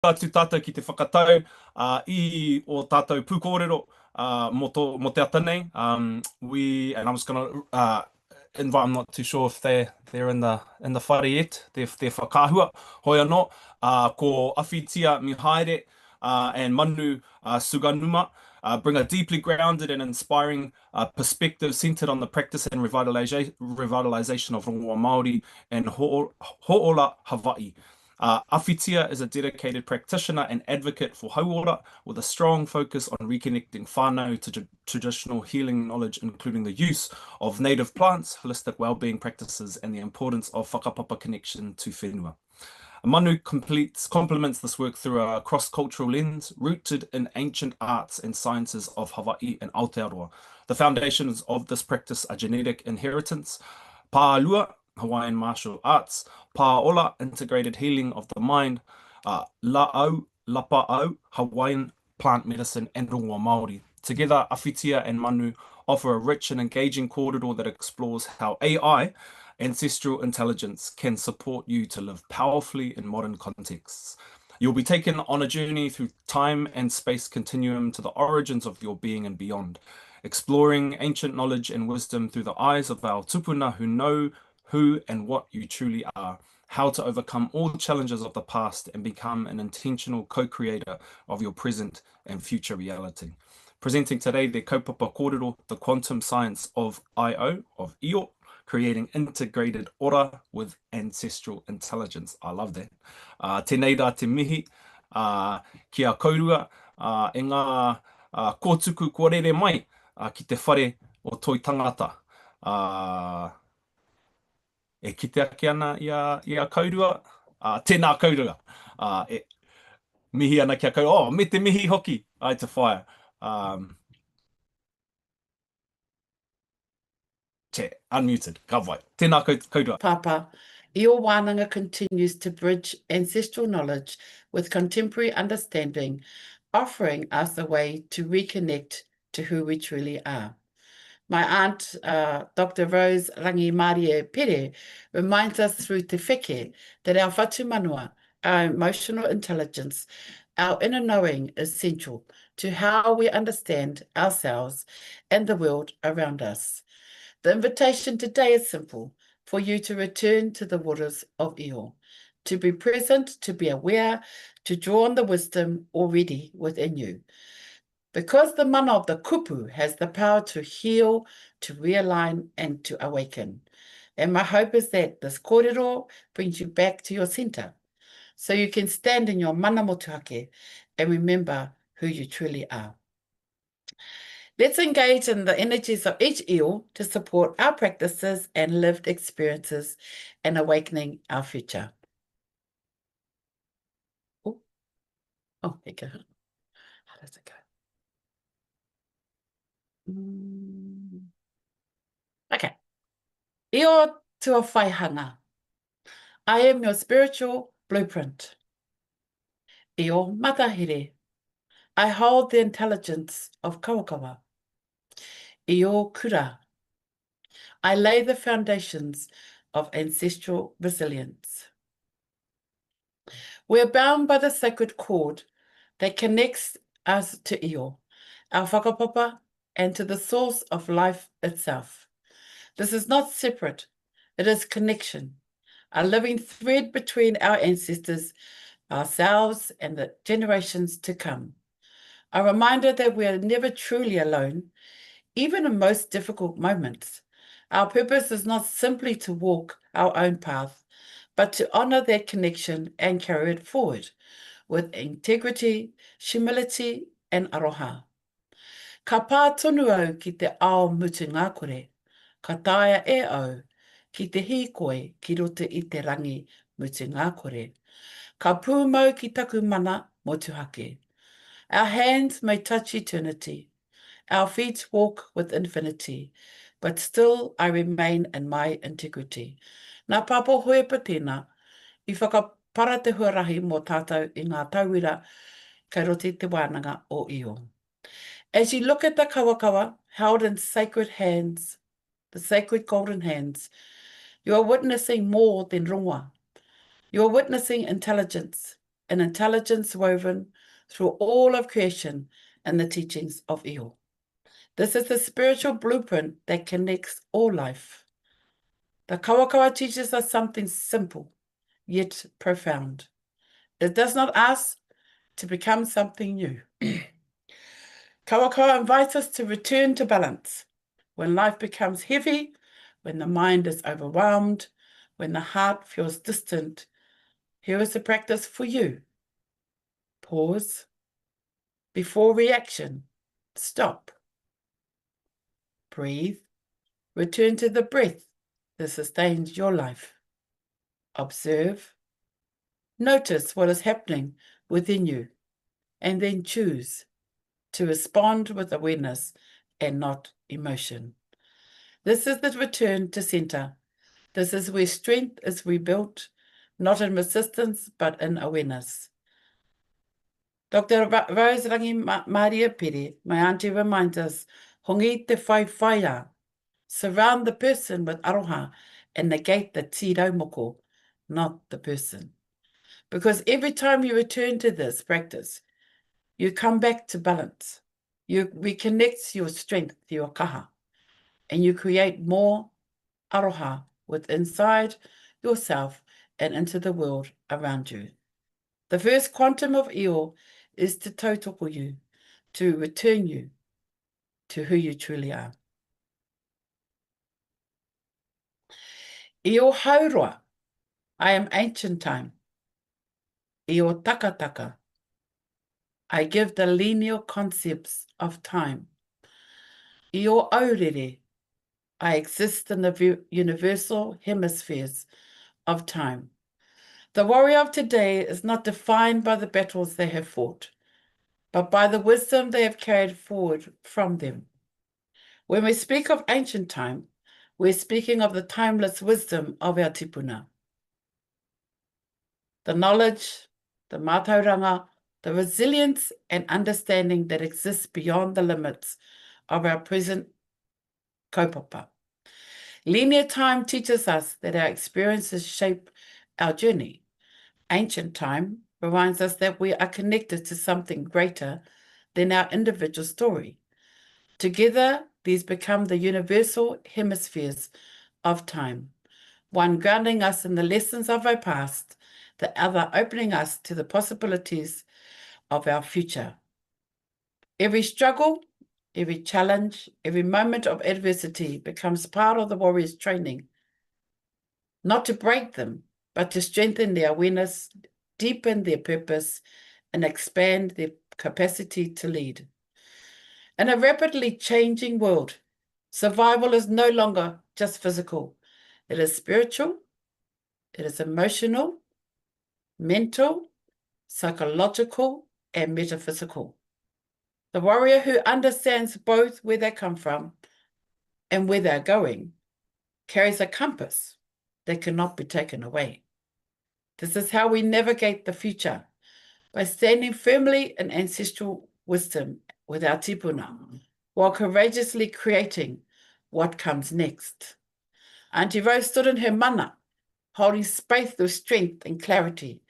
atu tātou ki te whakatau I o tātou Pū Kōrero mo te ata nei. And I'm just going to invite, I'm not too sure if they're in the whare yet, they're whakahua, hoi anō, ko Awhitia Mihaere Manu Suganuma, bring a deeply grounded and inspiring perspective centered on the practice and revitalization of rongoa Māori and ho'ola Hawaii. Awhitia is a dedicated practitioner and advocate for hauora with a strong focus on reconnecting whānau to traditional healing knowledge, including the use of native plants, holistic well-being practices, and the importance of whakapapa connection to whenua. Manu complements this work through a cross-cultural lens rooted in ancient arts and sciences of Hawaii and Aotearoa. The foundations of this practice are genetic inheritance, pālua, Hawaiian martial arts, pāola, integrated healing of the mind, la'au, lapa'au, Hawaiian plant medicine, and rongoa Māori. Together, Awhitia and Manu offer a rich and engaging kōrero that explores how AI, Ancestral Intelligence, can support you to live powerfully in modern contexts. You'll be taken on a journey through time and space continuum to the origins of your being and beyond, exploring ancient knowledge and wisdom through the eyes of our tupuna who know who and what you truly are, how to overcome all the challenges of the past and become an intentional co-creator of your present and future reality. Presenting today the kaupapa kōrero, the quantum science of IO, of IO, creating integrated ora with ancestral intelligence. I love that. Tēnei rā te mihi, kia kaurua, e ngā kōtuku kōrere mai ki te whare o Toi Tangata. E kite ake ana ia kaurua, tēnā kaurua, mihi ana kia kaurua, me te mihi hoki, ai te whaia. Unmuted, ka wai, tēnā kaurua. Papa, Io Wānanga continues to bridge ancestral knowledge with contemporary understanding, offering us a way to reconnect to who we truly are. My aunt, Dr. Rose Rangi Marie Pere, reminds us through Te Wheke that our whatu manua, our emotional intelligence, our inner knowing is central to how we understand ourselves and the world around us. The invitation today is simple, for you to return to the waters of Io, to be present, to be aware, to draw on the wisdom already within you. Because the mana of the kupu has the power to heal, to realign, and to awaken. And my hope is that this kōrero brings you back to your center, so you can stand in your mana motuhake and remember who you truly are. Let's engage in the energies of each io to support our practices and lived experiences and awakening our future. Oh, there you go. How does it go? Okay. Io tua whaihanga. I am your spiritual blueprint. Io matahere. I hold the intelligence of Kawakawa. Io kura. I lay the foundations of ancestral resilience. We are bound by the sacred cord that connects us to Io, our whakapapa, and to the source of life itself. This is not separate, it is connection, a living thread between our ancestors, ourselves, and the generations to come. A reminder that we are never truly alone, even in most difficult moments. Our purpose is not simply to walk our own path, but to honor that connection and carry it forward with integrity, humility, and aroha. Ka pā tonu au ki te ao mutu ngā kore, ka taia e au ki te hīkoi ki roto I te rangi mutu ngā kore. Ka pūmau ki taku mana motuhake. Our hands may touch eternity, our feet walk with infinity, but still I remain in my integrity. Nā Papa Hohepa tēnā, I whakapara te huarahi mō tātou I ngā tauira kei roti te wānanga o Io. As you look at the kawakawa held in sacred hands, the sacred golden hands, you are witnessing more than rongoa. You are witnessing intelligence, and intelligence woven through all of creation and the teachings of Io. This is the spiritual blueprint that connects all life. The Kawakawa teaches us something simple, yet profound. It does not ask to become something new. Kawakawa invites us to return to balance. When life becomes heavy, when the mind is overwhelmed, when the heart feels distant, here is the practice for you. Pause. Before reaction, stop. Breathe. Return to the breath that sustains your life. Observe. Notice what is happening within you, and then choose to respond with awareness and not emotion. This is the return to center. This is where strength is rebuilt, not in resistance, but in awareness. Dr. Rose Rangi Maria Pere, my auntie, reminds us, hongi te whaiwhaia. Surround the person with aroha and negate the tīraumoko, not the person. Because every time you return to this practice, you come back to balance. You reconnect your strength, your kaha, and you create more aroha with inside yourself and into the world around you. The first quantum of Io is to tautoko you, to return you to who you truly are. Io hauroa, I am ancient time. Io takataka, I give the linear concepts of time. Io aurere, I exist in the universal hemispheres of time. The warrior of today is not defined by the battles they have fought, but by the wisdom they have carried forward from them. When we speak of ancient time, we're speaking of the timeless wisdom of our tipuna. The knowledge, the mātauranga, the resilience and understanding that exists beyond the limits of our present kaupapa. Linear time teaches us that our experiences shape our journey. Ancient time reminds us that we are connected to something greater than our individual story. Together, these become the universal hemispheres of time, one grounding us in the lessons of our past, the other opening us to the possibilities of our future. Every struggle, every challenge, every moment of adversity becomes part of the warrior's training, not to break them, but to strengthen their awareness, deepen their purpose, and expand their capacity to lead. In a rapidly changing world, survival is no longer just physical. It is spiritual, it is emotional, mental, psychological, and metaphysical. The warrior who understands both where they come from and where they're going carries a compass that cannot be taken away. This is how we navigate the future, by standing firmly in ancestral wisdom with our tipuna, while courageously creating what comes next. Auntie Rose stood in her mana, holding space with strength and clarity,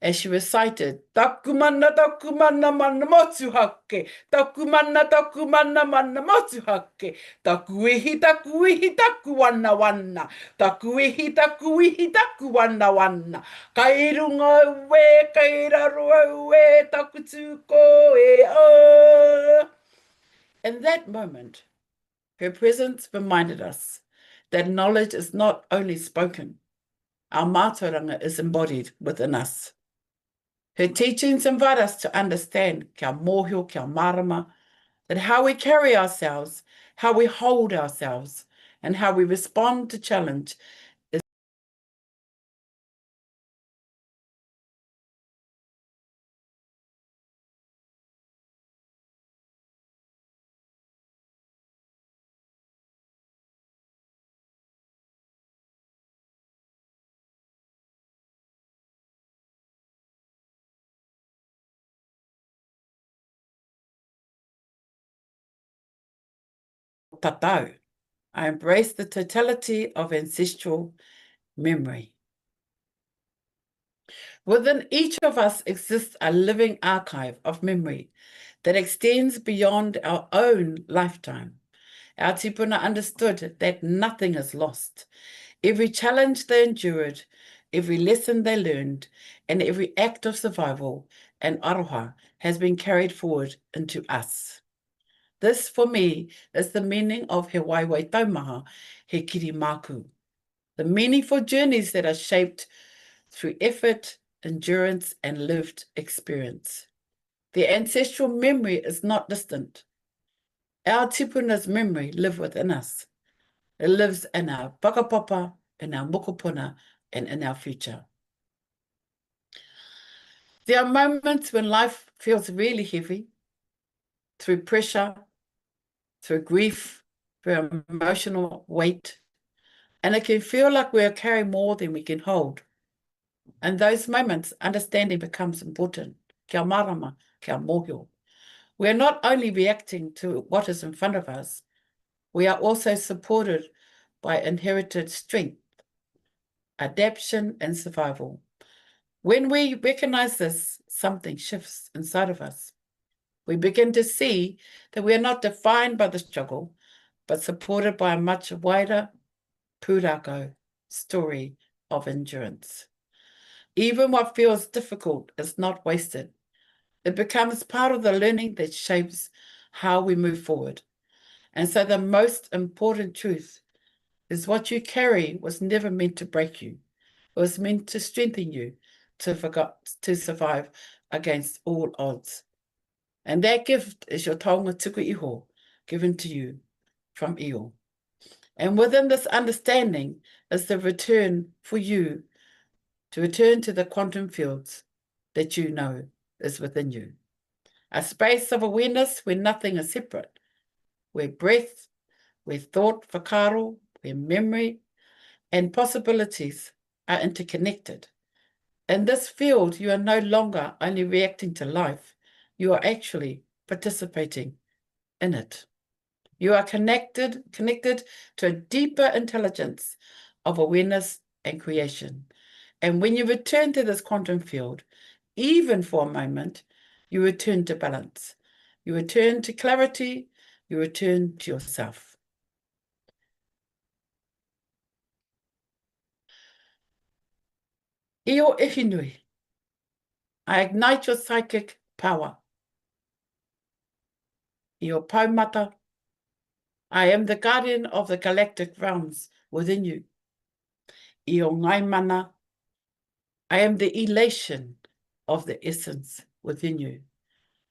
as she recited, taku mana mana motu hake, taku mana mana motu hake, taku ihi, taku wana wana, taku ihi, taku wana wana, kai runga ue, kai raro ue, taku tuko e o. In that moment, her presence reminded us that knowledge is not only spoken, our mātauranga is embodied within us. Her teachings invite us to understand kia mōhio, kia marama, that how we carry ourselves, how we hold ourselves, and how we respond to challenge is tatau. I embrace the totality of ancestral memory. Within each of us exists a living archive of memory that extends beyond our own lifetime. Our tipuna understood that nothing is lost. Every challenge they endured, every lesson they learned, and every act of survival and aroha has been carried forward into us. This, for me, is the meaning of he waiwai taumaha, he kiri māku. The meaningful journeys that are shaped through effort, endurance, and lived experience. The ancestral memory is not distant. Our tipuna's memory lives within us. It lives in our whakapapa, in our mokopuna, and in our future. There are moments when life feels really heavy, through pressure, through grief, through emotional weight, and it can feel like we are carrying more than we can hold. In those moments, understanding becomes important. Kia marama, kia mōhio. We are not only reacting to what is in front of us, we are also supported by inherited strength, adaptation, and survival. When we recognize this, something shifts inside of us. We begin to see that we are not defined by the struggle, but supported by a much wider pūrako story of endurance. Even what feels difficult is not wasted. It becomes part of the learning that shapes how we move forward. And so the most important truth is what you carry was never meant to break you. It was meant to strengthen you to survive against all odds. And that gift is your taonga tuku iho given to you from Io. And within this understanding is the return for you to return to the quantum fields that you know is within you. A space of awareness where nothing is separate, where breath, where thought, whakaro, where memory and possibilities are interconnected. In this field, you are no longer only reacting to life, you are actually participating in it. You are connected to a deeper intelligence of awareness and creation. And when you return to this quantum field, even for a moment, you return to balance. You return to clarity. You return to yourself. Io ihinui. I ignite your psychic power. Io paumata. I am the guardian of the galactic realms within you. Io ngaimana. I am the elation of the essence within you.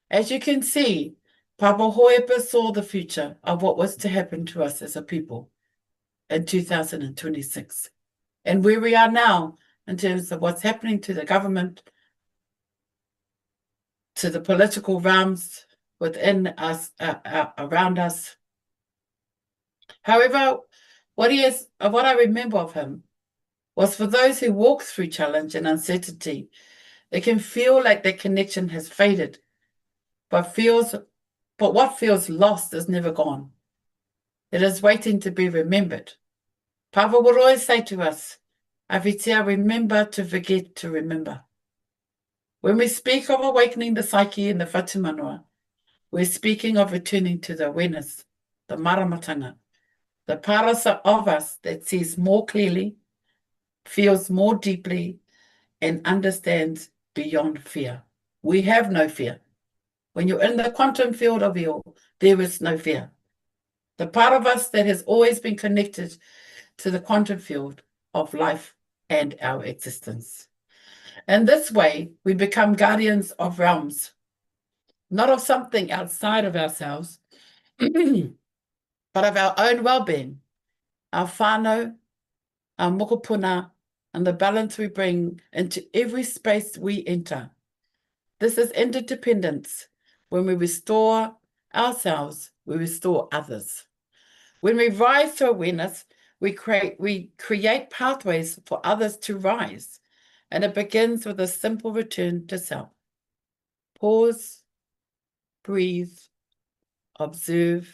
As you can see, Papa Hohepa saw the future of what was to happen to us as a people in 2026. And where we are now in terms of what's happening to the government, to the political realms within us, around us. However, what I remember of him was for those who walk through challenge and uncertainty, it can feel like their connection has faded, but what feels lost is never gone. It is waiting to be remembered. Papa would always say to us, Awhitia, remember to forget to remember. When we speak of awakening the psyche in the whatumanua, we're speaking of returning to the awareness, the maramatanga, the parasa of us that sees more clearly, feels more deeply, and understands beyond fear. We have no fear. When you're in the quantum field of Io, there is no fear. The part of us that has always been connected to the quantum field of life and our existence. In this way, we become guardians of realms, not of something outside of ourselves, but of our own well-being, our whānau, our mokopuna, and the balance we bring into every space we enter. This is interdependence. When we restore ourselves, we restore others. When we rise to awareness, we create pathways for others to rise. And it begins with a simple return to self. Pause, breathe, observe,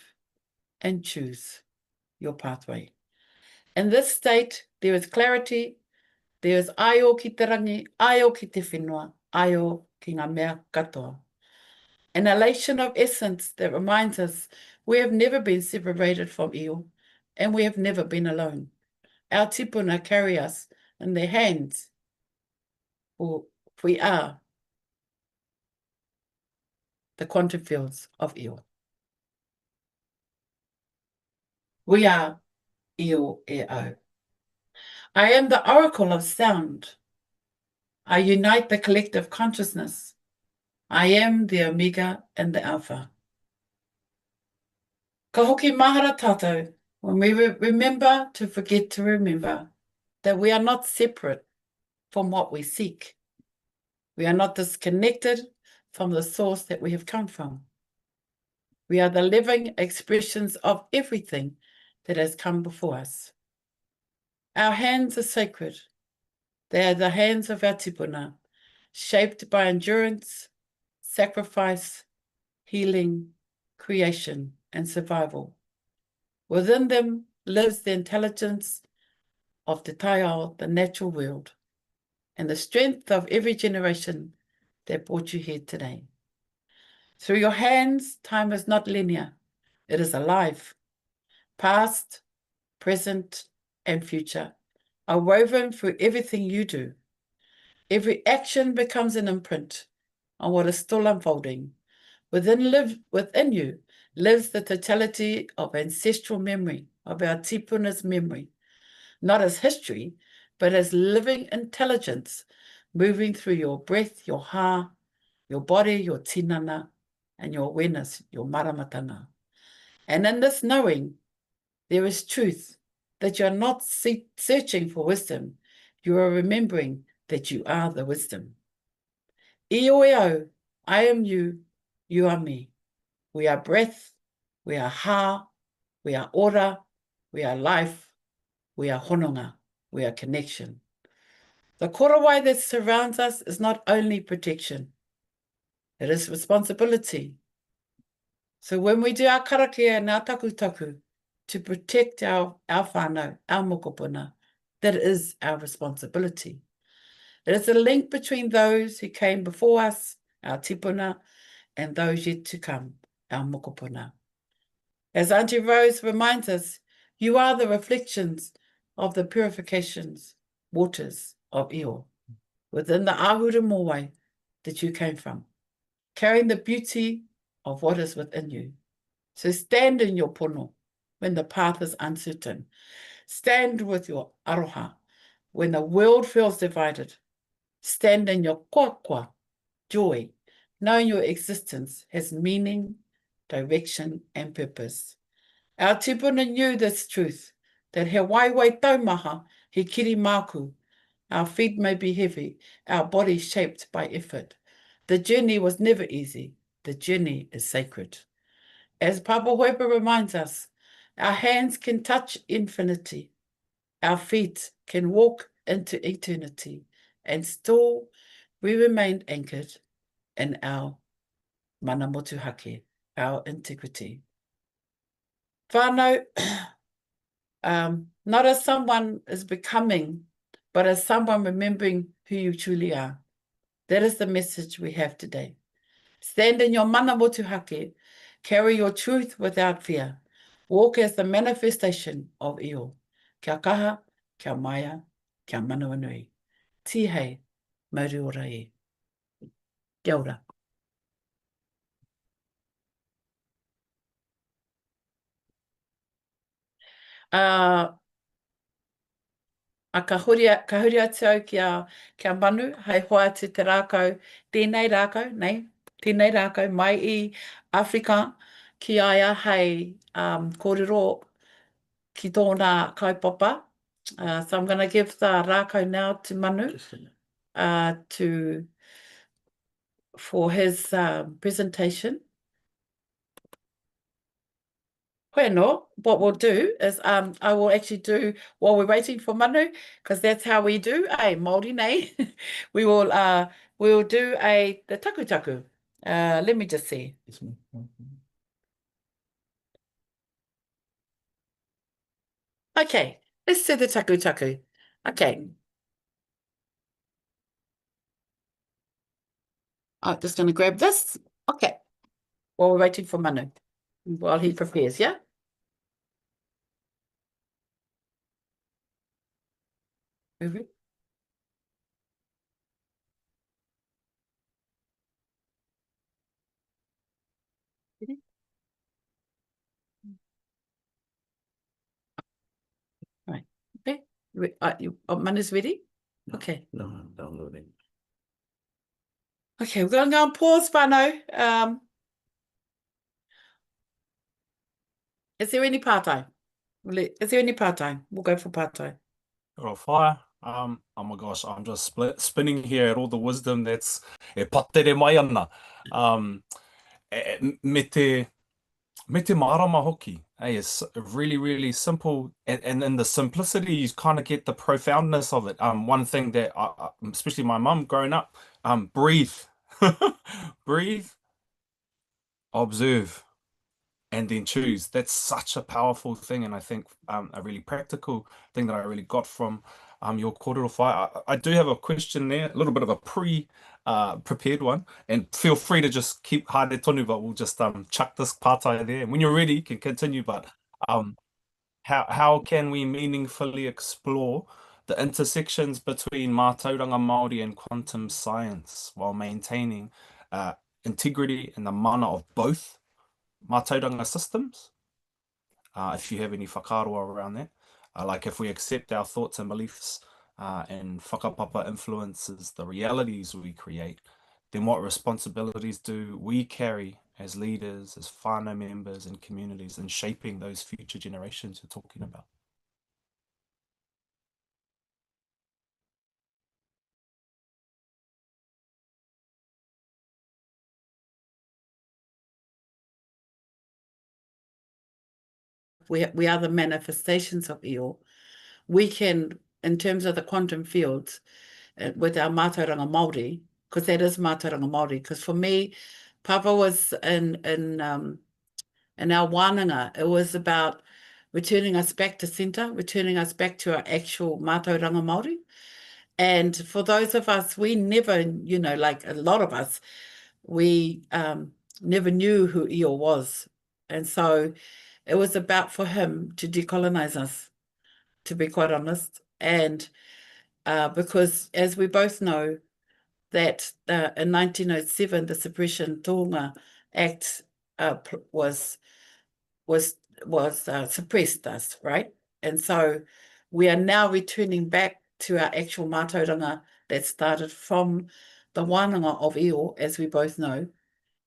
and choose your pathway. In this state, there is clarity, There is aio ki te rangi, aio ki te whenua, aio ki ngā mea katoa. An elation of essence that reminds us we have never been separated from io, and we have never been alone. Our tipuna carry us in their hands, for we are the quantum fields of io. We are io e au. I am the oracle of sound. I unite the collective consciousness. I am the Omega and the Alpha. Ka hoki mahara tātou, when we remember to forget to remember that we are not separate from what we seek. We are not disconnected from the source that we have come from. We are the living expressions of everything that has come before us. Our hands are sacred. They are the hands of our tipuna, shaped by endurance, sacrifice, healing, creation, and survival. Within them lives the intelligence of Te Taiao, the natural world, and the strength of every generation that brought you here today. Through your hands, time is not linear. It is alive. Past, present, and future are woven through everything you do. Every action becomes an imprint on what is still unfolding. Within you lives the totality of ancestral memory, of our tipuna's memory, not as history, but as living intelligence moving through your breath, your ha, your body, your tinana, and your awareness, your maramatanga. And in this knowing, there is truth, that you are not searching for wisdom, you are remembering that you are the wisdom. Io e au, I am you, you are me. We are breath, we are ha, we are ora, we are life, we are hononga, we are connection. The korowai that surrounds us is not only protection, it is responsibility. So when we do our karakia and our takutaku to protect our whānau, our mokopuna, that is our responsibility. It is a link between those who came before us, our tipuna, and those yet to come, our mokopuna. As Auntie Rose reminds us, you are the reflections of the purifications, waters of Io, within the ahura mowai that you came from, carrying the beauty of what is within you. So stand in your pono when the path is uncertain. Stand with your aroha when the world feels divided. Stand in your kwa, joy, knowing your existence has meaning, direction, and purpose. Our tipuna knew this truth, that he waiwai taumaha, he kiri māku. Our feet may be heavy, our bodies shaped by effort. The journey was never easy. The journey is sacred. As Papa Hohepa reminds us, our hands can touch infinity. Our feet can walk into eternity. And still, we remain anchored in our mana motuhake, our integrity. Whānau, not as someone is becoming, but as someone remembering who you truly are. That is the message we have today. Stand in your mana motuhake, carry your truth without fear. Walk as the manifestation of Io. Kia kaha, kia maia, kia manuanui. Tihei, mauri ora e. Kia ora. A ka huri atu au kia manu, hei hoa atu te rākau, tēnei rākau, nei, tēnei rākau, mai I Afrika, ki aia hei kōrero ki tōna kaupapa. So I'm going to give the rākau now to Manu for his presentation. Bueno, what we'll do is I will actually do, while we're waiting for Manu, because that's how we do, Māori nei, we will do the taku. Let me just see. Okay, let's do the taku. Okay. I'm just going to grab this. Okay. While we're waiting for Manu, while he prepares, yeah? Mhm. Right. Okay. Manu's ready? Okay. No, I'm downloading. Okay, we're going to go and pause, Manu. Is there any part-time? Is there any part-time? We'll go for part-time. Ora whaia. Oh my gosh, I'm just spinning here at all the wisdom that's e patere mai ana. Me te marama hoki. Hey, it's really, really simple. And in the simplicity, you kind of get the profoundness of it. One thing that, especially my mum growing up, breathe. Breathe, observe, and then choose. That's such a powerful thing, and I think a really practical thing that I really got from your kōrero whai. I do have a question there, a little bit of a prepared one, and feel free to just keep haere tonu, but we'll just chuck this pātai there. And when you're ready, you can continue, but um, how can we meaningfully explore the intersections between mātauranga Māori and quantum science while maintaining integrity and the mana of both mātauranga systems? If you have any whakaroa around that. Like if we accept our thoughts and beliefs and whakapapa influences the realities we create, then what responsibilities do we carry as leaders, as whānau members and communities in shaping those future generations you're talking about? We are the manifestations of Io. We can, in terms of the quantum fields, with our mātauranga Māori, because that is mātauranga Māori, because for me, Papa was in our wānanga, it was about returning us back to centre, returning us back to our actual mātauranga Māori. And for those of us, we never, like a lot of us, we never knew who Io was. And so it was about for him to decolonize us, to be quite honest. And because as we both know, that in 1907, the Suppression Tohunga Act was suppressed us, right? And so we are now returning back to our actual mātauranga that started from the wānanga of Io, as we both know.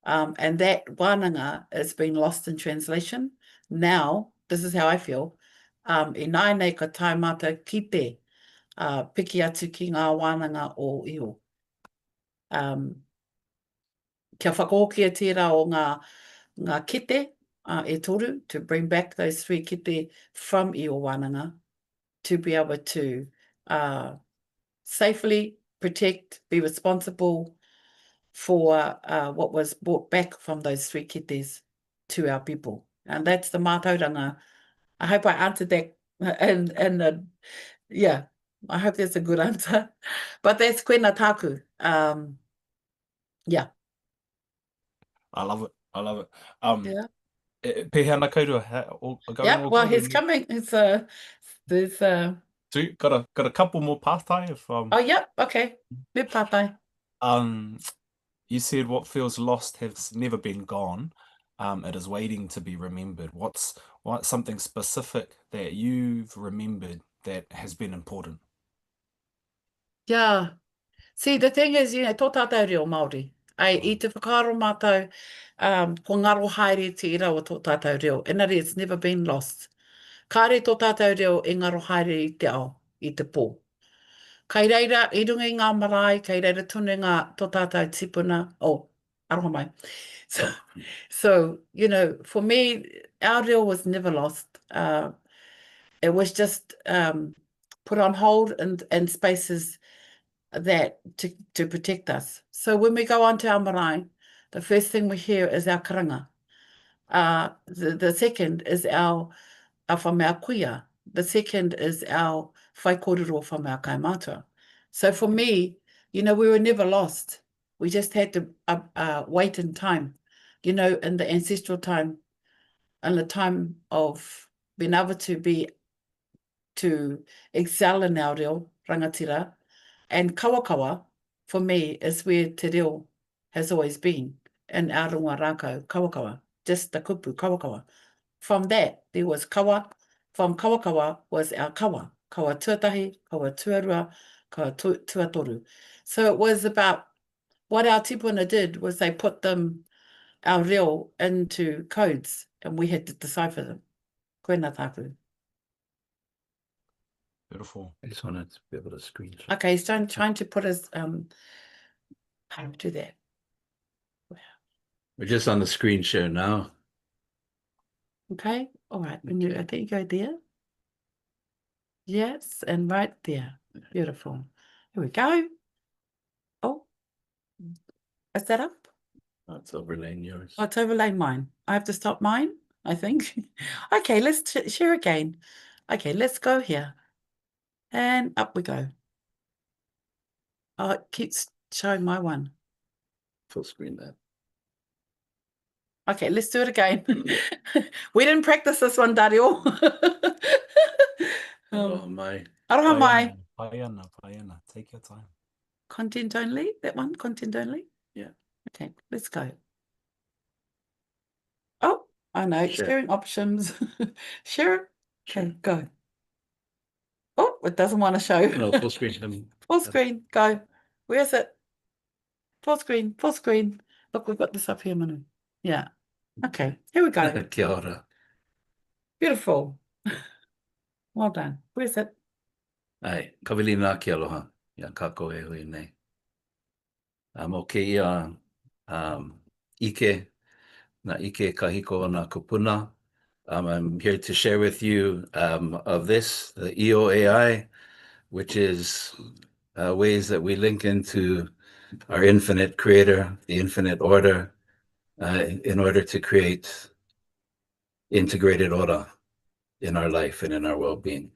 And that wānanga has been lost in translation. Now, this is how I feel. E nai nei ka taimata ki te piki atu ki ngā wānanga o Io. Kia whakaokia tērā o ngā kete e toru, to bring back those three kete from Io wānanga, to be able to safely protect, be responsible for what was brought back from those three kites to our people. And that's the mātauranga. I hope I answered that, and yeah, I hope that's a good answer. But that's koina tāku. Yeah. I love it. I love it. Yeah. Pehea na kaurua, going Yeah, all well, good? he's coming. There's Got a couple more pātai if oh, yeah, okay. Me pātai. You said what feels lost has never been gone. It is waiting to be remembered. What's something specific that you've remembered that has been important? Yeah. See, the thing is, tō tātou reo Māori. I te whakaaro mātou, ko ngaro haere te ira o tō tātou reo. Engari, it's never been lost. Kāre tō tātou reo e ngaro haere i te ao, i te pō. Kai reira, i runga i ngā marae, kai reira tunu ngā tō tātou tipuna. Oh, aroha mai. So, for me, our reo was never lost. It was just put on hold in spaces that to protect us. So when we go onto our marae, the first thing we hear is our karanga. The second is our whamea kuia. The second is our whai kōrero whamea kaimātua. So for me, we were never lost. We just had to wait in time, you know, in the ancestral time, in the time of being able to excel in our reo, rangatira, and kawakawa, for me, is where te reo has always been, in our runga rākau, kawakawa, just the kupu, kawakawa. From that, there was kawa. From kawakawa was our kawa tuatahi, kawa tuarua, kawa tuatoru. So it was about what our tipuna did was they put them, our reo, into codes, and we had to decipher them. Koina tāku. Beautiful. I just wanted to be able to screenshot. Okay, he's trying to put his how to do that. We're just on the screen share now. Okay, all right. I think you go there. Yes, and right there. Beautiful. Here we go. Oh, is that up? That's overlaying yours. Oh, it's overlaying mine. I have to stop mine, I think. Okay, let's share again. Okay, let's go here. And up we go. Oh, it keeps showing my one. Full screen that. Okay, let's do it again. We didn't practice this one, Dario. Oh my. Aroha mai. Paiana. Take your time. Content only? That one? Content only? Yeah. Okay, let's go. Oh, I know. Share. Sharing options. Share. Okay, Sure. go. Oh, it doesn't want to show. No, full screen. Full screen, go. Where is it? Full screen, full screen. Look, we've got this up here, Manu. Yeah. Okay, here we go. Kia ora. Beautiful. Well done. Where's it? Ai, kawili nā ki aloha. Ia kako e hui nei. Mo ke ia ike, na ike kahiko o nā kupuna. I'm here to share with you of this, the EOAI, which is ways that we link into our infinite creator, the infinite order, in order to create integrated order in our life and in our well-being.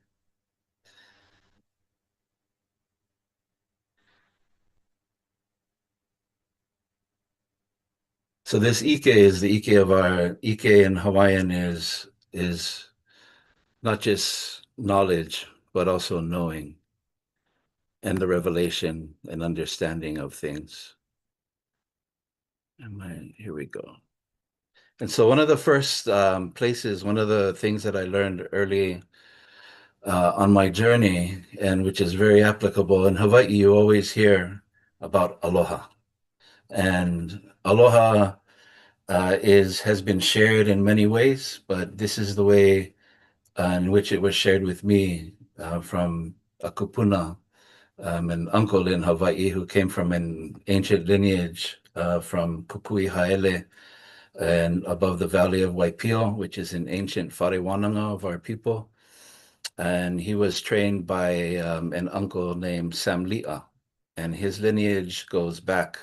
So this ike is the ike of our ike in Hawaiian is not just knowledge, but also knowing and the revelation and understanding of things. Here we go. And so one of the first places, one of the things that I learned early on my journey, and which is very applicable in Hawaii, you always hear about aloha. And aloha has been shared in many ways, but this is the way in which it was shared with me from a kupuna, an uncle in Hawaii who came from an ancient lineage from Kukui Haele and above the valley of Waipio, which is an ancient wharewananga of our people. And he was trained by an uncle named Samli'a, and his lineage goes back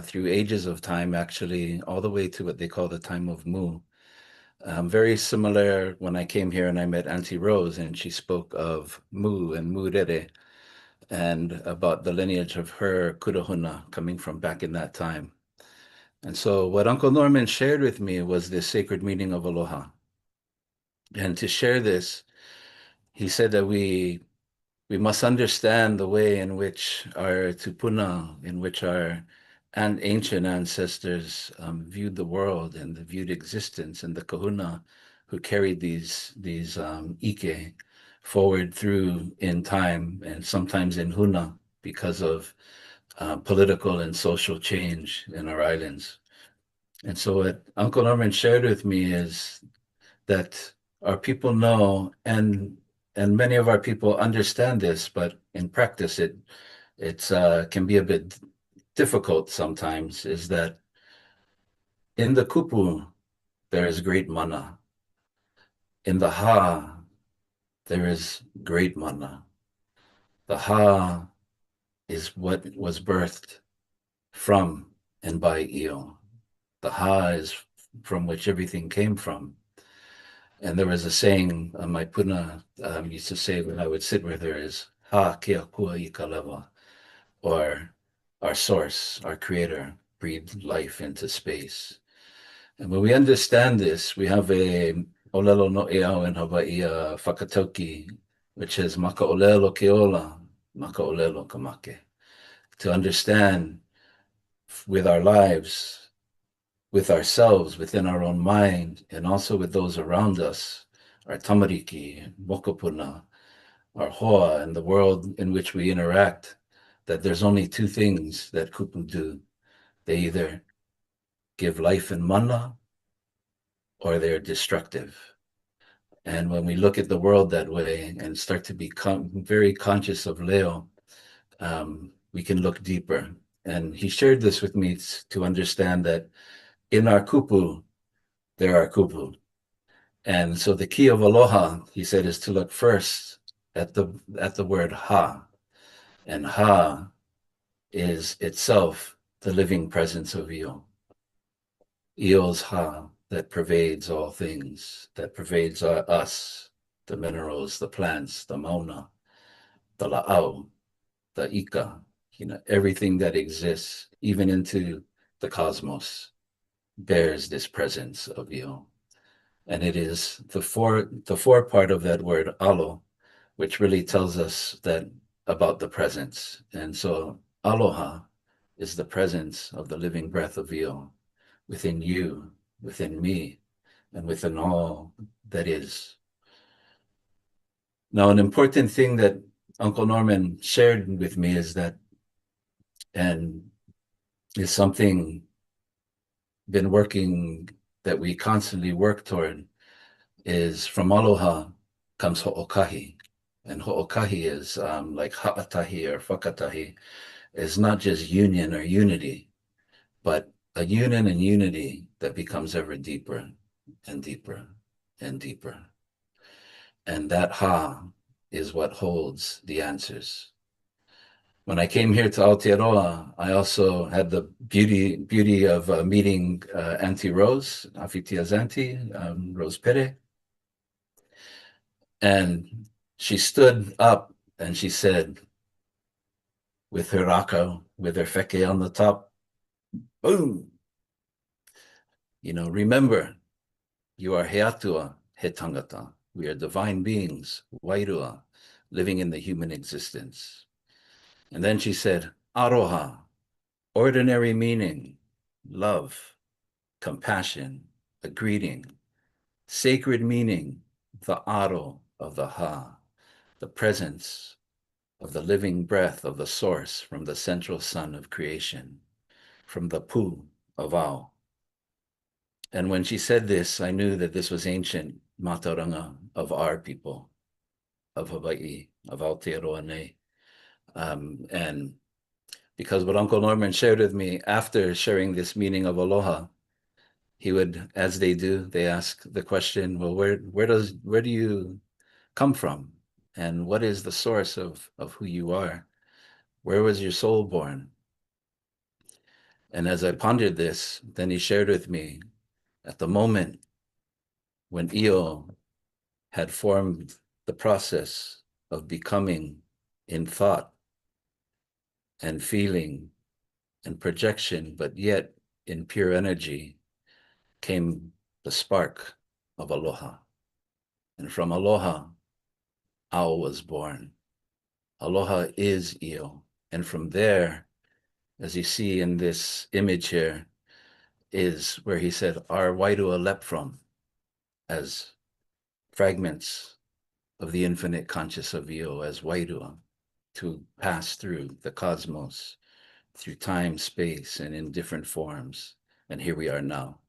through ages of time, actually, all the way to what they call the time of Mu. Very similar when I came here and I met Auntie Rose, and she spoke of Mu and Murere and about the lineage of her kurahuna coming from back in that time. And so what Uncle Norman shared with me was this sacred meaning of aloha. And to share this, he said that we must understand the way in which our tupuna, in which our ancient ancestors viewed the world and viewed existence, and the kahuna who carried these ike forward through in time and sometimes in huna because of political and social change in our islands. And so what Uncle Norman shared with me is that our people know, and many of our people understand this, but in practice it can be a bit difficult sometimes, is that in the kupu there is great mana. In the ha there is great mana. The ha is what was birthed from and by Io. The ha is from which everything came from. And there was a saying my puna used to say when I would sit with her is ha kia kua I ka lewa, or our source, our creator, breathed life into space. And when we understand this, we have a olelo no e au in Hawaii whakatauki, which is maka olelo ke ola, maka olelo ka make. To understand with our lives, with ourselves, within our own mind, and also with those around us, our tamariki, mokopuna, our hoa, and the world in which we interact, that there's only two things that kupu do. They either give life and mana, or they're destructive. And when we look at the world that way and start to become very conscious of Leo, we can look deeper. And he shared this with me to understand that in our kupu, there are kupu. And so the key of aloha, he said, is to look first at the word ha. And ha is itself the living presence of Io. Io's ha, that pervades all things, that pervades us, the minerals, the plants, the mauna, the la'au, the ika, everything that exists, even into the cosmos, bears this presence of Io. And it is the four part of that word alo, which really tells us that about the presence. And so aloha is the presence of the living breath of Io within you, within me, and within all that is. Now, an important thing that Uncle Norman shared with me is that, and is something been working that we constantly work toward, is from aloha comes ho'okahi. And ho'okahi is like ha'atahi or whakatahi, is not just union or unity, but a union and unity that becomes ever deeper and deeper and deeper. And that ha is what holds the answers. When I came here to Aotearoa, I also had the beauty of meeting Auntie Rose, Awhitia's auntie, Rose Pere. And she stood up and she said, with her raka, with her wheke on the top, boom! Remember, you are he atua, he tangata. We are divine beings, wairua, living in the human existence. And then she said, aroha, ordinary meaning, love, compassion, a greeting, sacred meaning, the aro of the ha, the presence of the living breath of the source from the central sun of creation, from the Pū of Ao. And when she said this, I knew that this was ancient mātauranga of our people, of Hawaii, of Aotearoa nei. And because what Uncle Norman shared with me after sharing this meaning of aloha, he would, as they do, they ask the question, well, where do you come from? And what is the source of who you are? Where was your soul born? And as I pondered this, then he shared with me at the moment when Io had formed the process of becoming in thought and feeling and projection, but yet in pure energy, came the spark of aloha. And from aloha, Ao was born. Aloha is Io. And from there, as you see in this image here, is where he said, our wairua leapt from as fragments of the infinite conscious of Io, as wairua, to pass through the cosmos, through time, space, and in different forms. And here we are now,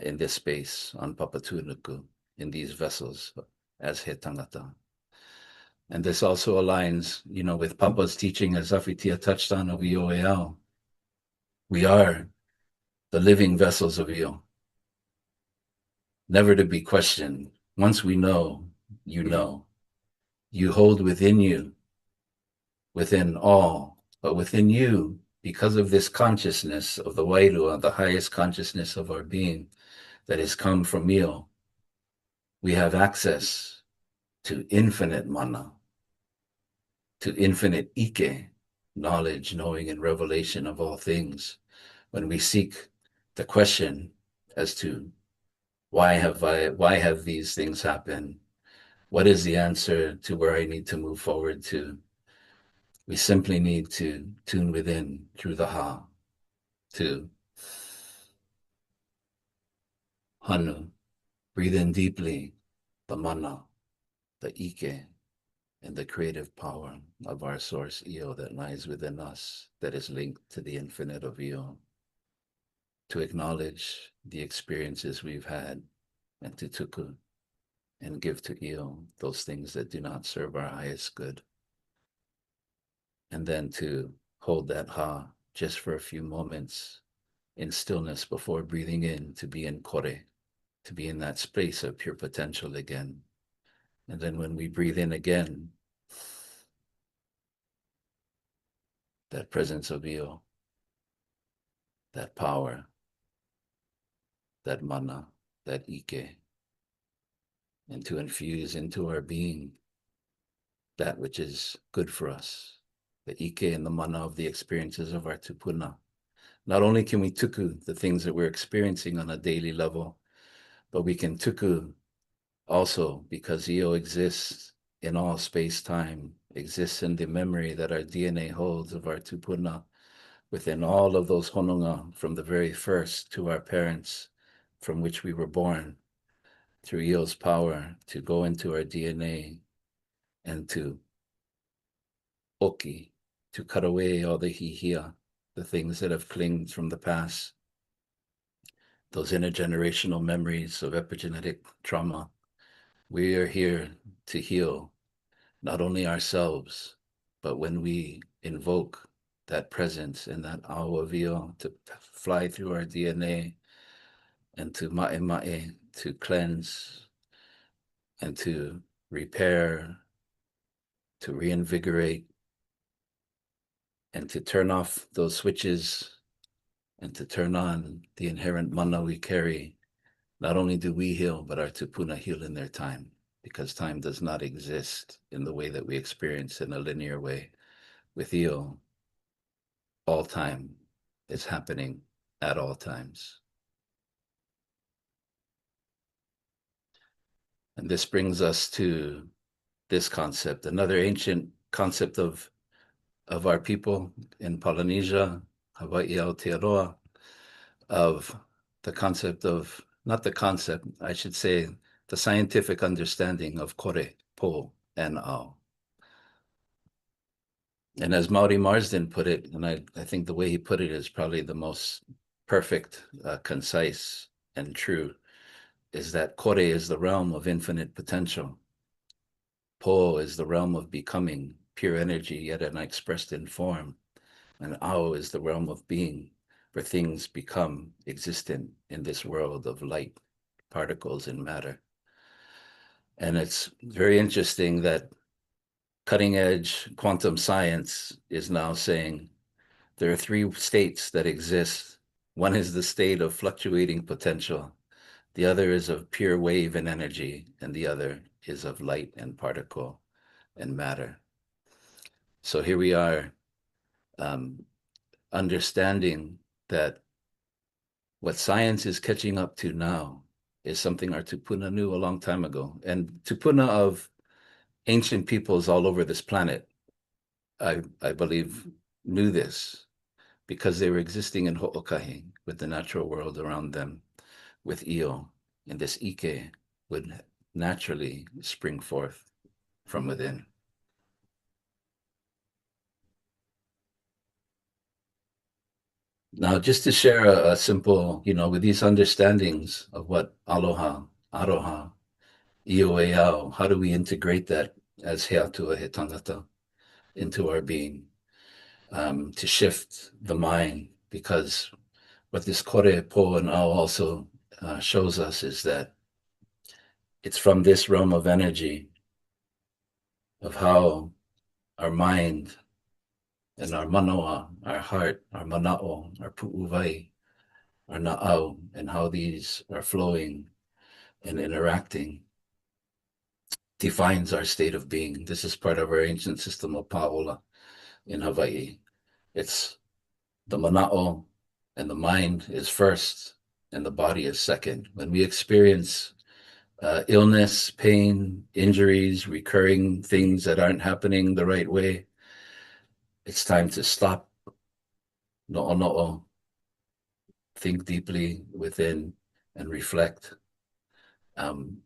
in this space on Papatūnuku, in these vessels as he tangata. And this also aligns, with Papa's teaching, as Awhitia touched on, of Io e Ao. We are the living vessels of Io, never to be questioned. Once we know, you know. You hold within you, within all, but within you, because of this consciousness of the Wairua, the highest consciousness of our being that has come from Io, we have access to infinite mana, to infinite ike, knowledge, knowing, and revelation of all things, when we seek the question as to why have these things happened? What is the answer to where I need to move forward to? We simply need to tune within through the ha, to hanu, breathe in deeply, the mana, the ike, and the creative power of our source Io that lies within us, that is linked to the infinite of Io, to acknowledge the experiences we've had, and to tuku, and give to Io those things that do not serve our highest good. And then to hold that ha just for a few moments in stillness before breathing in, to be in kore, to be in that space of pure potential again. And then when we breathe in again, that presence of Io, that power, that mana, that ike, and to infuse into our being that which is good for us, the ike and the mana of the experiences of our tupuna. Not only can we tuku the things that we're experiencing on a daily level, but we can tuku also because Io exists in all space-time, exists in the memory that our DNA holds of our tupuna, within all of those hononga, from the very first to our parents, from which we were born, through Io's power to go into our DNA and to oki, to cut away all the hihia, the things that have clinged from the past, those intergenerational memories of epigenetic trauma. We are here to heal not only ourselves, but when we invoke that presence and that ao of Io to fly through our DNA and to ma'e ma'e, to cleanse and to repair, to reinvigorate, and to turn off those switches and to turn on the inherent mana we carry. Not only do we heal, but our tupuna heal in their time, because time does not exist in the way that we experience in a linear way. With Io, all time is happening at all times. And this brings us to this concept, another ancient concept of our people in Polynesia, Hawaii, Aotearoa, of the concept of, not the concept, I should say, the scientific understanding of kore, po, and ao. And as Mauri Marsden put it, and I think the way he put it is probably the most perfect, concise, and true, is that kore is the realm of infinite potential. Po is the realm of becoming, pure energy, yet unexpressed in form. And ao is the realm of being, where things become existent in this world of light, particles, and matter. And it's very interesting that cutting edge quantum science is now saying there are three states that exist. One is the state of fluctuating potential. The other is of pure wave and energy, and the other is of light and particle and matter. So here we are, understanding that what science is catching up to now is something our tupuna knew a long time ago. And tupuna of ancient peoples all over this planet, I believe, knew this because they were existing in ho'okahi with the natural world around them, with Io, and this ike would naturally spring forth from within. Now, just to share a simple, with these understandings of what aloha, aroha, Io e ao, how do we integrate that as Heatua he tangata into our being, to shift the mind? Because what this kore, po, and ao also shows us is that it's from this realm of energy of how our mind and our manoa, our heart, our mana'o, our pu'uwai, our na'au, and how these are flowing and interacting defines our state of being. This is part of our ancient system of pa'ola in Hawaii, It's the mana'o, and the mind is first, and the body is second. When we experience illness, pain, injuries, recurring things that aren't happening the right way, it's time to stop, no'o, think deeply within, and reflect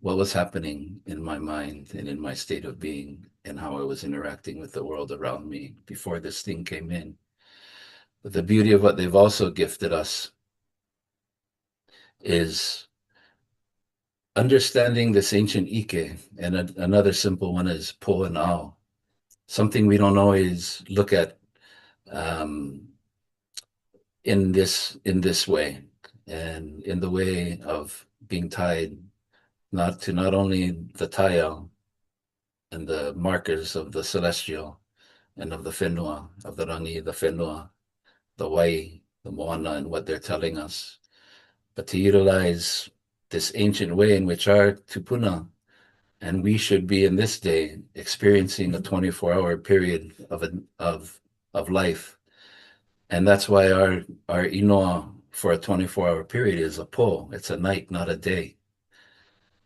what was happening in my mind and in my state of being and how I was interacting with the world around me before this thing came in. But the beauty of what they've also gifted us is understanding this ancient Ike, and another simple one is Po and Ao, something we don't always look at in this way, and in the way of being tied not only the Taiao and the markers of the celestial and of the whenua, of the rangi, the whenua, the wai, the moana, and what they're telling us, but to utilize this ancient way in which our tupuna and we should be in this day experiencing a 24-hour period of life. And that's why our inoa for a 24-hour period is a po. It's a night, not a day.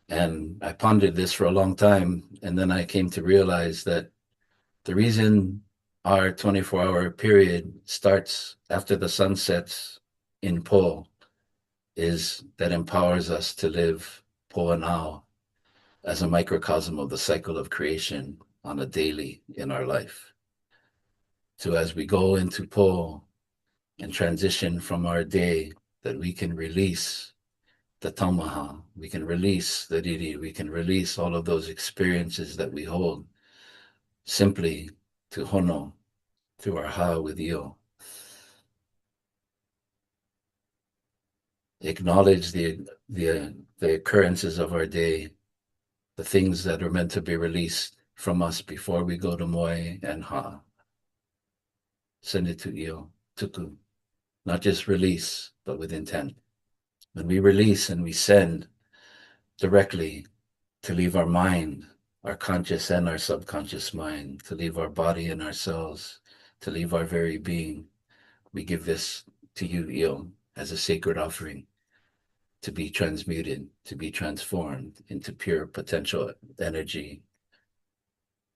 And I pondered this for a long time, and then I came to realize that the reason our 24-hour period starts after the sun sets in Po is that empowers us to live Po and Ao as a microcosm of the cycle of creation on a daily in our life. So as we go into Po and transition from our day, that we can release the taumaha, we can release the riri, we can release all of those experiences that we hold simply to hono through our ha with Io. Acknowledge the occurrences of our day, the things that are meant to be released from us before we go to Moe and Ha. Send it to Io, tuku. Not just release, but with intent. When we release and we send directly to leave our mind, our conscious and our subconscious mind, to leave our body and our cells, to leave our very being, we give this to you, Io, as a sacred offering, to be transmuted, to be transformed into pure potential energy,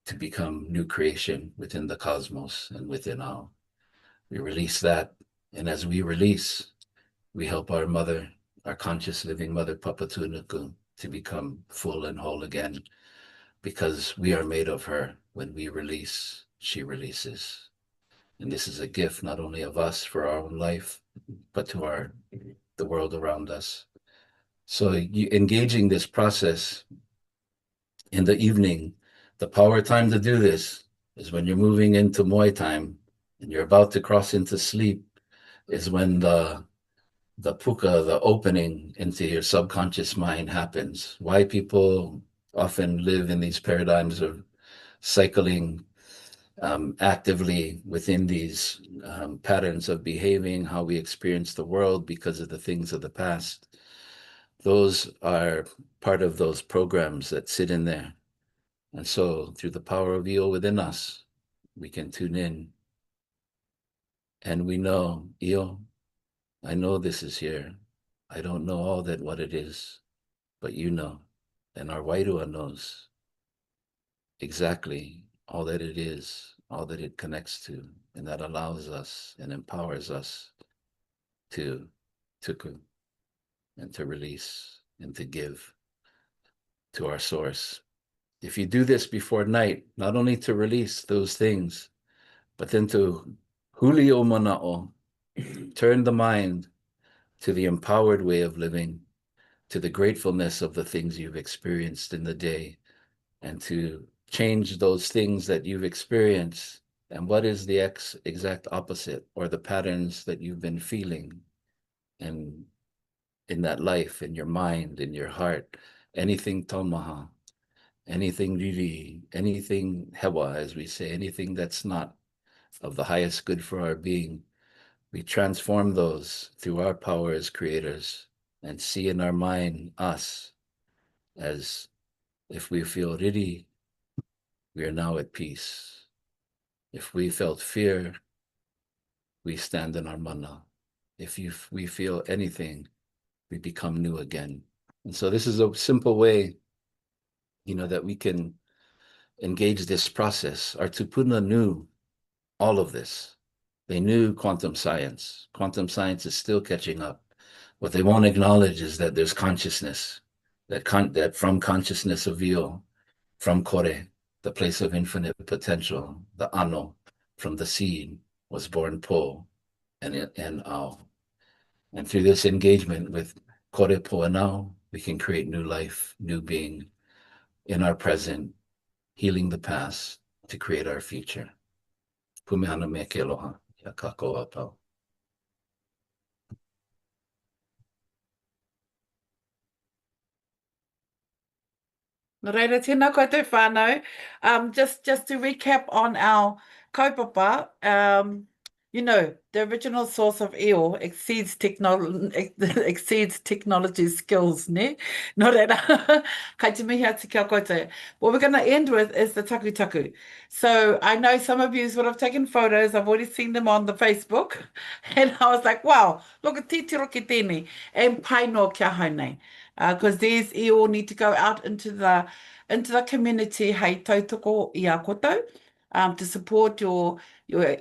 to become new creation within the cosmos and within all. We release that, and as we release, we help our mother, our conscious living mother, Papa Tunuku, to become full and whole again, because we are made of her. When we release, she releases. And this is a gift not only of us for our own life, but to the world around us. So engaging this process in the evening, the power time to do this is when you're moving into Moai time and you're about to cross into sleep, is when the puka, the opening into your subconscious mind happens. Why people often live in these paradigms of cycling actively within these patterns of behaving, how we experience the world because of the things of the past. Those are part of those programs that sit in there. And so through the power of Io within us, we can tune in. And we know, Io, I know this is here. I don't know all that what it is, but you know. And our Wairua knows exactly all that it is, all that it connects to, and that allows us and empowers us to tuku and to release and to give to our source. If you do this before night, not only to release those things, but then to huli o mana'o, turn the mind to the empowered way of living, to the gratefulness of the things you've experienced in the day, and to change those things that you've experienced. And what is the exact opposite, or the patterns that you've been feeling and in that life, in your mind, in your heart, anything taumaha, anything riri, anything hewa, as we say, anything that's not of the highest good for our being, we transform those through our power as creators and see in our mind us as if we feel riri, we are now at peace. If we felt fear, we stand in our mana. If we feel anything, we become new again. And so this is a simple way, that we can engage this process. Our tupuna knew all of this. They knew quantum science. Quantum science is still catching up. What they won't acknowledge is that there's consciousness, that from consciousness of Io, from Kore, the place of infinite potential, the Ano, from the seed, was born Po and Ao. And through this engagement with Kore Po and Ao, we can create new life, new being in our present, healing the past to create our future. Pumehana me ke aloha, ia kākou a pau. Nō reira, tēnā koutou whānau. Just to recap on our kaupapa, the original source of eo exceeds technology skills, ne? Nō reira, kai te mihi atu kia koutou. What we're going to end with is the taku. So I know some of you would have taken photos. I've already seen them on the Facebook. And I was like, wow, look at titiro ki tēnei. And pai no kia hau nei. Because these eo need to go out into the community, hei tautoko i a koutou, to support your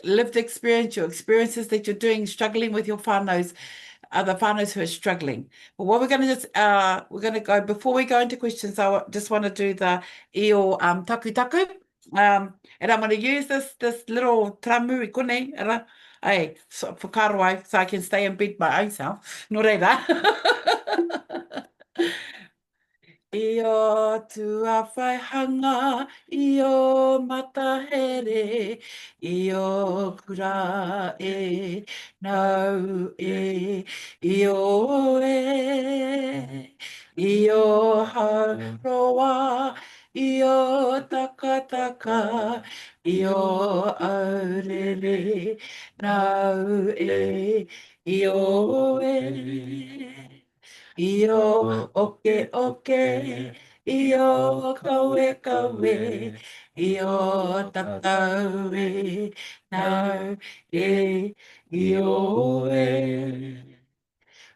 lived experience, your experiences that you're doing, struggling with your whānaus, the whānaus who are struggling. But what we're going to go, before we go into questions, I just want to do the eo taku. And I'm going to use this little tramu I konei, for karawai, so I can stay and beat my own self. Nō reira. Io tua whaihanga, io matahere, io kura nau io haroa, io takataka, io aurere, nau io Io oke, io kawe, io tatau nau io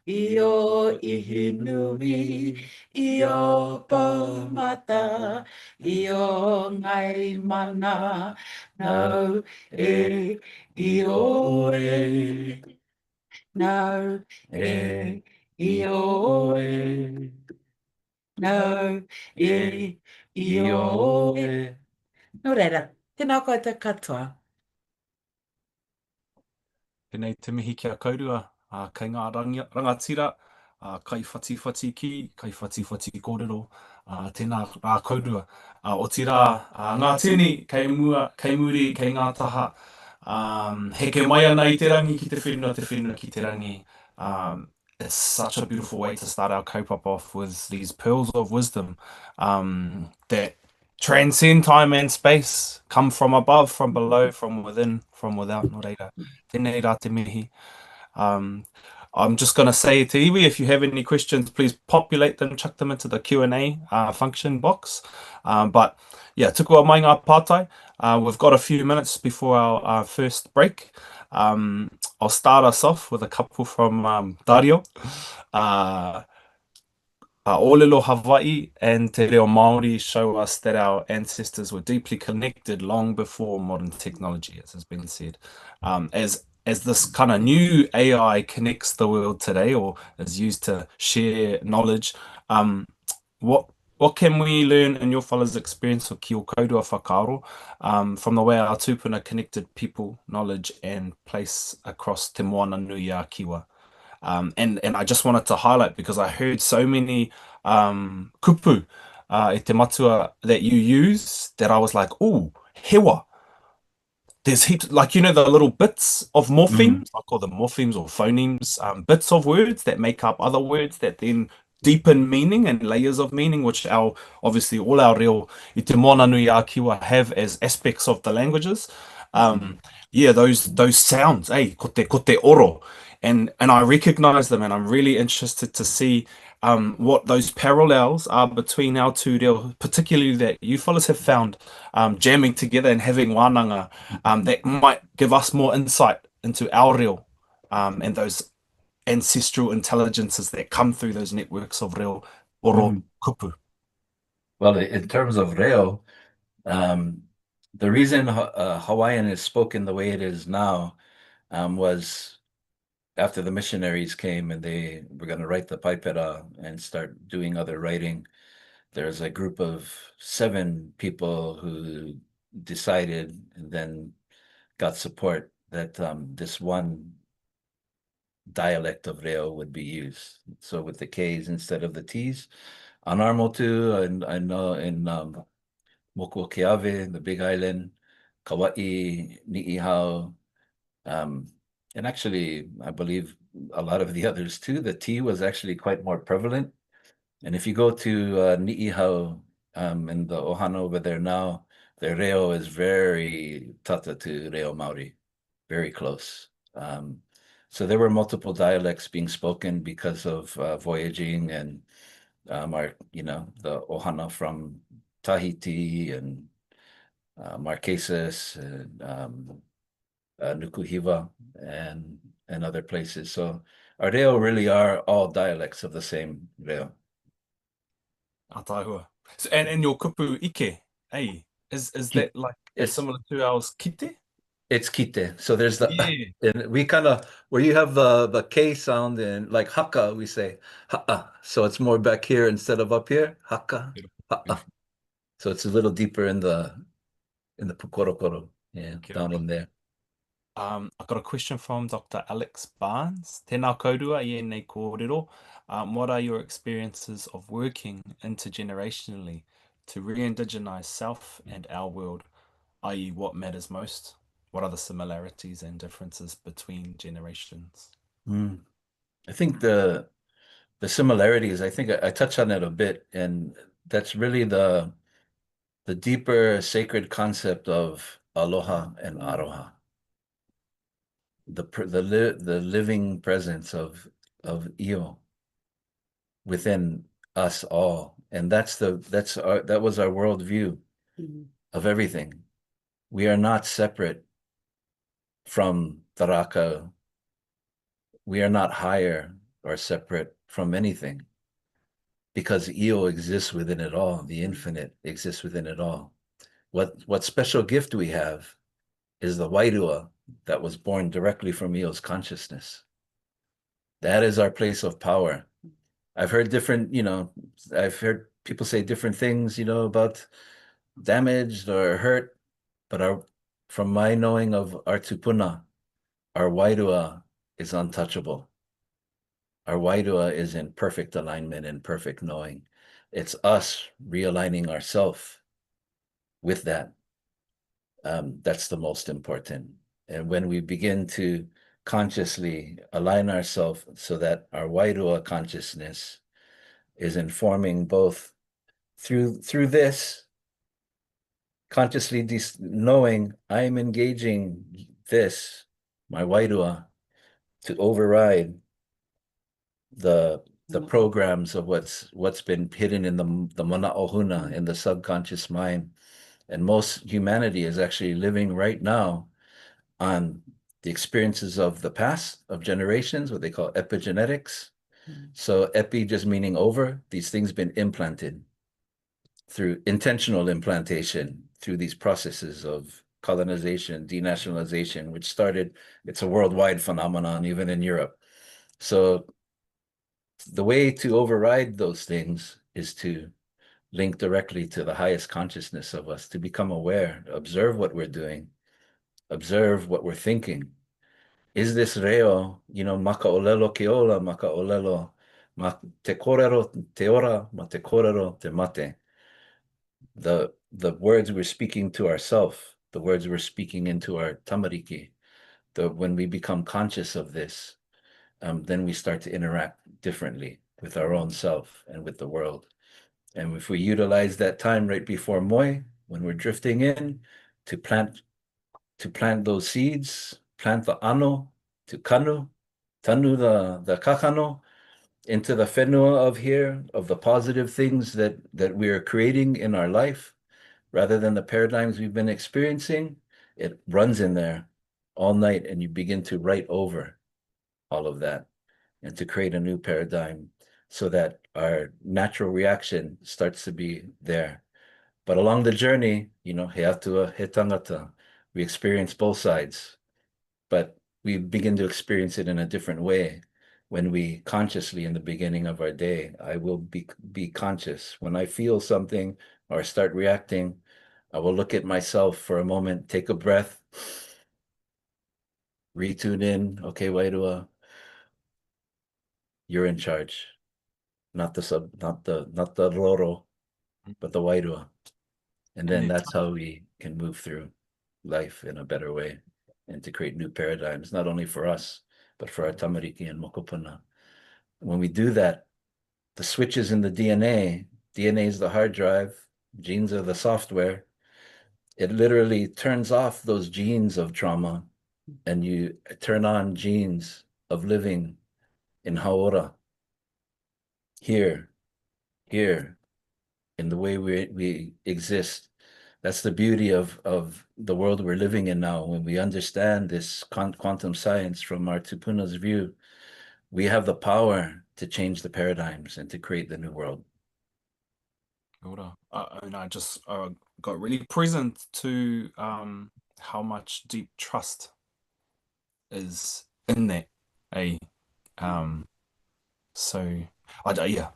io ihinui, io paumata, io ngai mana, nau io no, no, Nō reira, tēnā koutou katoa. Tēnei te mihi kia kaurua, kei ngā rangatira, kai whati ki, kai whati kōrero, tēnā rā kaurua. O tira, ngā tini, kei muri, kei ngā taha, heke mai ana i te rangi ki te whenua ki te rangi. It's such a beautiful way to start our kaupapa off with these pearls of wisdom that transcend time and space, come from above, from below, from within, from without. Nō reira, tēnei rā te mihi. I'm just going to say to iwi, if you have any questions, please populate them, chuck them into the Q&A function box. But yeah, tuku a mai ngā pātai. We've got a few minutes before our first break. I'll start us off with a couple from Dario. Olelo Hawaii and Te Reo Māori show us that our ancestors were deeply connected long before modern technology, as has been said. As this kind of new AI connects the world today, or is used to share knowledge, what can we learn in your fellas' experience of ki o kaurua whakaaro from the way our tūpuna connected people, knowledge, and place across te moana nui a kiwa? And I just wanted to highlight, because I heard so many kupu e te matua that you use, that I was like, ooh, hewa. There's heaps, like, the little bits of morphemes, I call them morphemes or phonemes, bits of words that make up other words that then deepen meaning and layers of meaning, which obviously all our reo i te moana nui a kiwa have as aspects of the languages. Yeah, those sounds, ko te oro. And I recognize them, and I'm really interested to see what those parallels are between our two reo, particularly that you fellas have found jamming together and having wānanga that might give us more insight into our reo, and those ancestral intelligences that come through those networks of reo oro kupu. Well, in terms of reo, the reason Hawaiian is spoken the way it is now was after the missionaries came and they were going to write the paipera and start doing other writing. There's a group of 7 people who decided and then got support that this one dialect of reo would be used. So with the K's instead of the T's. On Armotu, and I know in Moko Keawe, the Big Island, Kauai, Ni'ihau, and actually, I believe a lot of the others too, the T was actually quite more prevalent. And if you go to Ni'ihau and the ohana over there now, their reo is very tata to reo Maori, very close. So there were multiple dialects being spoken because of voyaging and our, the ohana from Tahiti and Marquesas and Nukuhiva and other places. So our reo really are all dialects of the same reo. Ataihua. So, and your kupu ike, hey, is that like It's similar to ours kite? It's kite. So there's the Yeah. and we kind of where you have the K sound in like haka, we say ha'a. So it's more back here instead of up here. Haka, Beautiful, ha'a. beautiful. So it's a little deeper in the Pū Kōrero. Yeah, down in there. I got a question from Dr. Alex Barnes. Tēnā koutua I nei kōrero. What are your experiences of working intergenerationally to re-indigenize self and our world, i.e. what matters most? What are the similarities and differences between generations? I think the similarities, I think I touched on it a bit, and that's really the deeper sacred concept of aloha and aroha. The living presence of Io within us all, and that was our worldview of everything. We are not separate from Taraka. We are not higher or separate from anything, because Io exists within it all. The infinite exists within it all. What special gift we have is the Wairua that was born directly from Io's consciousness. That is our place of power. I've heard I've heard people say different things, about damaged or hurt, but from my knowing of our tupuna, our Wairua is untouchable. Our Wairua is in perfect alignment and perfect knowing. It's us realigning ourselves with that. That's the most important. And when we begin to consciously align ourselves so that our Wairua consciousness is informing both through this, consciously knowing I'm engaging this, my Wairua, to override the programs of what's been hidden in the mana ohuna, in the subconscious mind. And most humanity is actually living right now on the experiences of the past, of generations, what they call epigenetics. So epi just meaning over, these things been implanted through intentional implantation, through these processes of colonization, denationalization, which started, it's a worldwide phenomenon, even in Europe. So the way to override those things is to link directly to the highest consciousness of us, to become aware, observe what we're doing, observe what we're thinking. Is this reo, maka olelo ke ola, maka olelo, ma te kōrero te ora, ma te kōrero te mate. The words we're speaking to ourselves, the words we're speaking into our tamariki, when we become conscious of this, then we start to interact differently with our own self and with the world. And if we utilize that time right before Moi, when we're drifting in, to plant those seeds, plant the ano, to tanu the kakano, into the whenua of here, of the positive things that we are creating in our life, rather than the paradigms we've been experiencing, it runs in there all night, and you begin to write over all of that and to create a new paradigm so that our natural reaction starts to be there. But along the journey, he atua, he tangata, we experience both sides, but we begin to experience it in a different way. When we consciously, in the beginning of our day, I will be conscious. When I feel something or start reacting, I will look at myself for a moment, take a breath, retune in. Okay, Wairua, you're in charge. Not the Roro, but the Wairua. And then that's how we can move through life in a better way and to create new paradigms, not only for us, but for our tamariki and mokopuna. When we do that, the switches in the DNA is the hard drive, genes are the software. It literally turns off those genes of trauma and you turn on genes of living in haora, here, in the way we exist. That's the beauty of the world we're living in now. When we understand this quantum science from our tupuna's view, we have the power to change the paradigms and to create the new world. And I just got really present to how much deep trust is in that. So, yeah,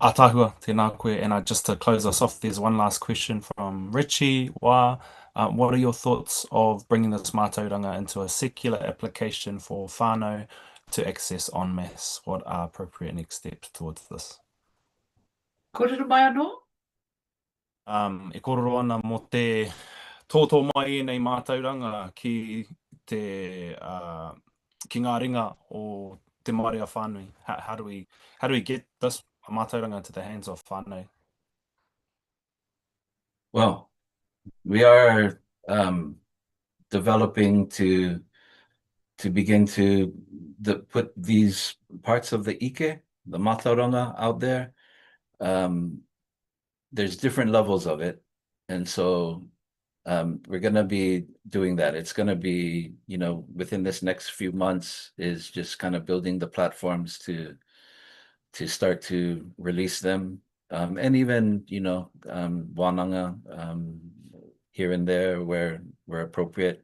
atahua tēnā koe. And just to close us off, there's one last question from Richie. What are your thoughts of bringing this mātauranga into a secular application for whānau to access en masse? What are appropriate next steps towards this? Kōrero mai anō? E kōrero ana mo te tōtō mai nei mātauranga ki ngā ringa o te Māori a whānui. How do we get this mātauranga into the hands of whānau? Well, we are developing to begin to put these parts of the ike, the mātauranga, out there. There's different levels of it, and so we're going to be doing that. It's going to be, within this next few months, is just kind of building the platforms to start to release them, and even wānanga here and there where appropriate.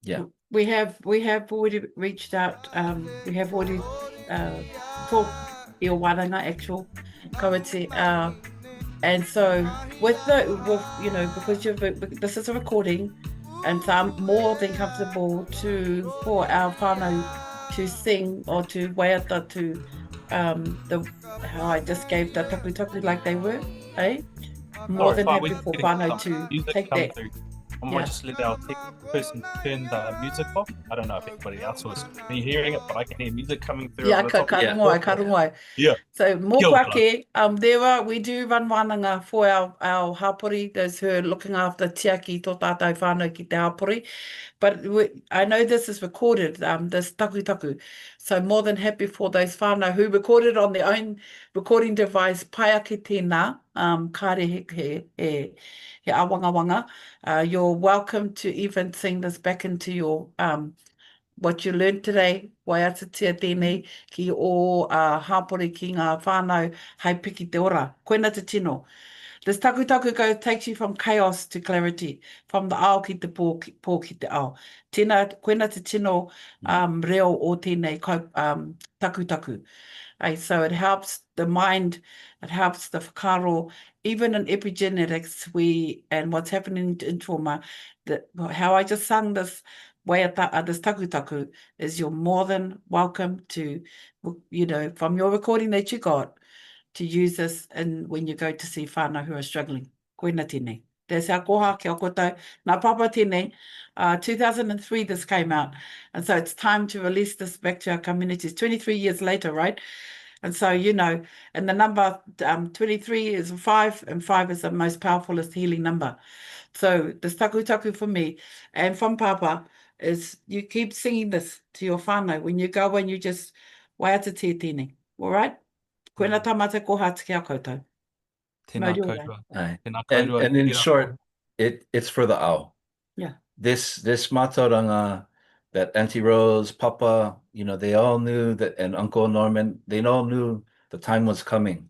Yeah, we have already reached out. We have already talked i o wānanga actual kawati, and so because this is a recording, and so I'm more than comfortable for our whānau to sing or to waiata to how I just gave the taku like they were, more than happy for whānau to take that. I might just let our tech person turn the music off. I don't know if anybody else was hearing it, but I can hear music coming through. Yeah, karongai. Yeah. So, mōpake, we do run wānanga for our hapori, those who are looking after tiaki tō tātou whānau ki te hapori. But I know this is recorded, this taku. So more than happy for those whānau who recorded on their own recording device, pai ake tēnā, kāre he awangawanga. You're welcome to even sing this back into your what you learned today. Waiatatia tēnei ki o hapori ki ngā whānau hei piki te ora. Koina te tino. This taku takes you from chaos to clarity, from the ao ki te pō ki te ao. Koina te tino reo o tēnei taku. So it helps the mind, it helps the whakaro, even in epigenetics, and what's happening in trauma. How I just sung this this taku is you're more than welcome to, from your recording that you got, to use this when you go to see whānau who are struggling. Koina tēnei. That's our koha kia koutou. Nā papa tēnei. 2003 this came out. And so it's time to release this back to our communities. 23 years later, right? And so, and the number 23 is 5, and 5 is the most powerful healing number. So this taku for me and from Papa is you keep singing this to your whānau. When you go and you just waiatatia tēnei. All right? Koina tamata koha te kia koutou. Tēnā koutou. And in short, it's for the ao. Yeah. this mātauranga that Auntie Rose, Papa, they all knew that, and Uncle Norman, they all knew the time was coming,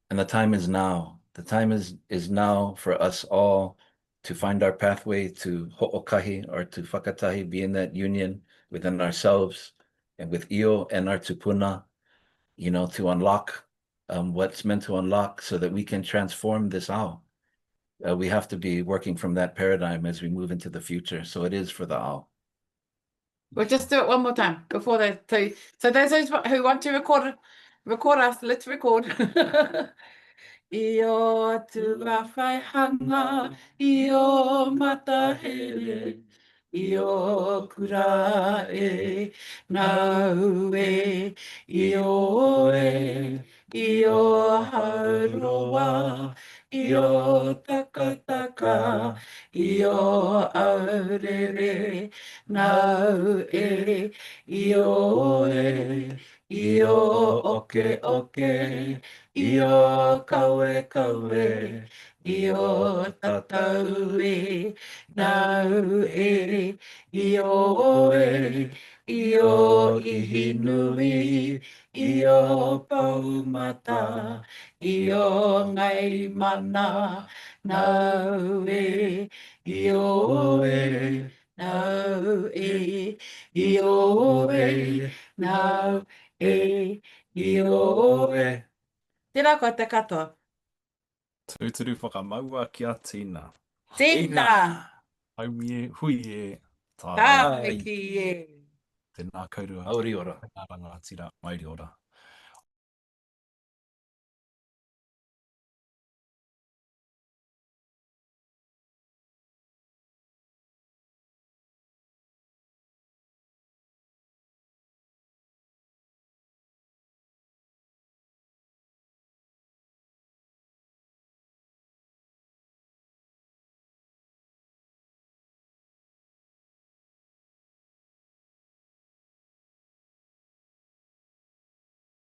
and the time is now. The time is now for us all to find our pathway to ho'okahi, or to whakatahi, be in that union within ourselves and with Io and our tupuna, to unlock what's meant to unlock so that we can transform this ao. We have to be working from that paradigm as we move into the future. So it is for the ao. We'll just do it one more time before they tell you. So those who want to record us, let's record. Io tu whai hanga, io matahere, io kura e nau io hauroa, io takataka, io aurere, nau io oke, io kawe, io tatau nau io ihinui, io paumata, io ngai mana, nau io nau nau io Tēnā koe te katoa. Tūturu whakamaua kia tīna. Tēnā! Hui e. Tāweki e. Tēnā kaurua. Auri ora. Tēnā ranga tira, mauri ora.